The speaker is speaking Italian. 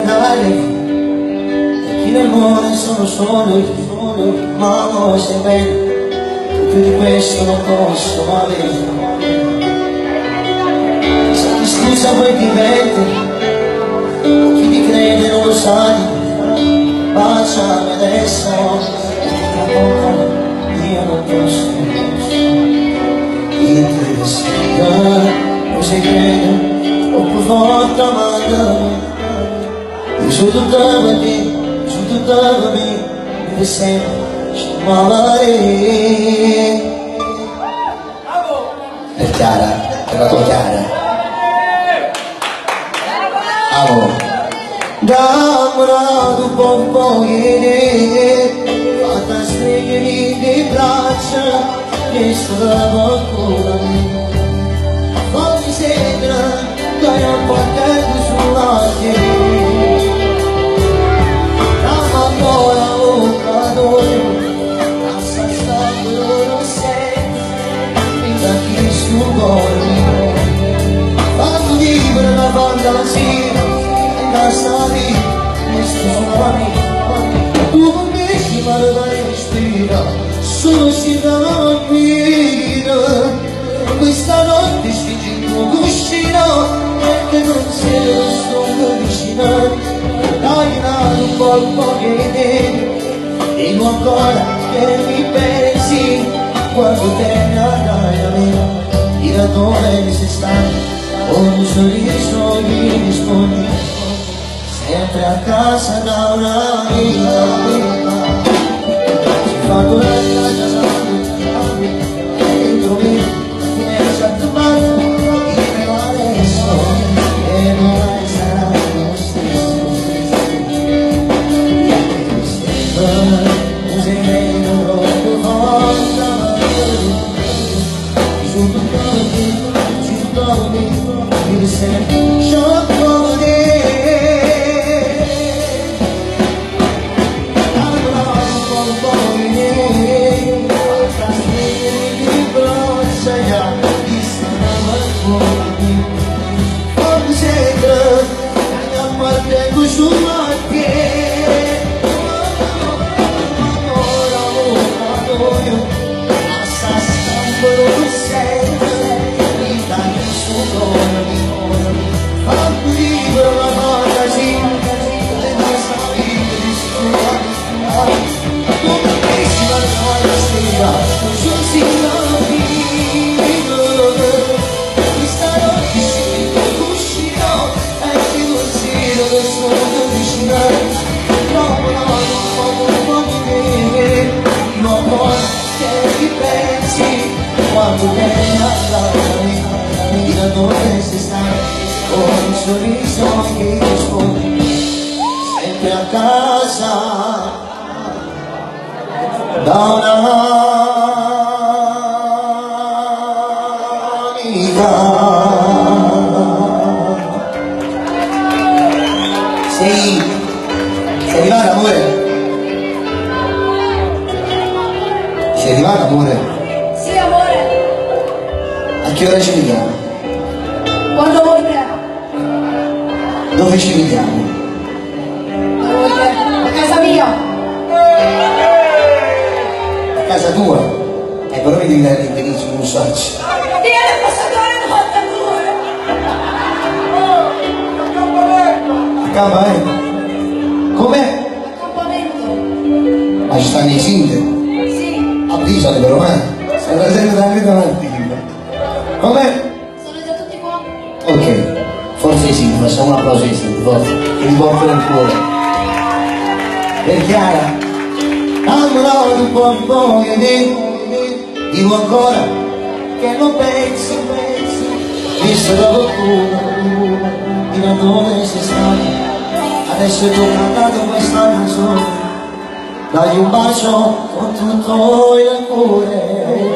dai, e chi nel mondo sono solo io, ma amore sei bene, più di questo non posso avere. Se ti scusa poi ti vede, chi ti crede non lo sai, baciami adesso, tra poco io non posso, io ti respiro, così credo, o più volte amandami. Su tutta la me, mi sempre chiamare. Per Chiara, per la tua Chiara. Amore. Dammi un po' di fatta svegliare le braccia, che stava ancora me. Poi mi sembra che hai un po' tempo sulla te. Fammi vivere la fantasia e lasciami questi suoni. Tu con me ci parli respira, solo si dà vita. Questa notte ci giro uscirò perché non sei sto vicino. Dai un po' che te, dico ancora che mi pensi quando te ne andrai a me. Da dove sei stato, con un sorriso mi rispondi, sempre a casa da una vita. Ci fa correre la casa, dentro me, mi hai già trovato, io adesso, e non mai sarà lo stesso. Sei meno troppo forte, you said, short for it. I'm wrong for it. I'm really wrong, say I'm this for me. For the sake of, I'm not there to show my care. Quando vieni alla vita dove sei stato, con un sorriso che rispondi, sempre a casa, da un'amica. Sei arrivata amore? Sei arrivata amore? A che ora ci vediamo? Quando vuoi te. Dove ci vediamo? Dove vuoi te? A casa mia. A casa tua? Però mi devi dare l'indirizzo, non so. Dio, le posso dare una Accampamento? Com'è? Accampamento. Ma ci stanno i sindaci? Sì. Avvisate però, stai presente da qui davanti. Com'è? Sono già tutti qua? Ok, forse sì, facciamo un applauso ai Sinti, forse, che mi portano il cuore. Per Chiara, amore un po' di voglia di, dico ancora che non pensi, visto da qualcuno, di da dove sei stato, adesso ti ho cantato questa canzone, dagli un bacio con tutto il cuore.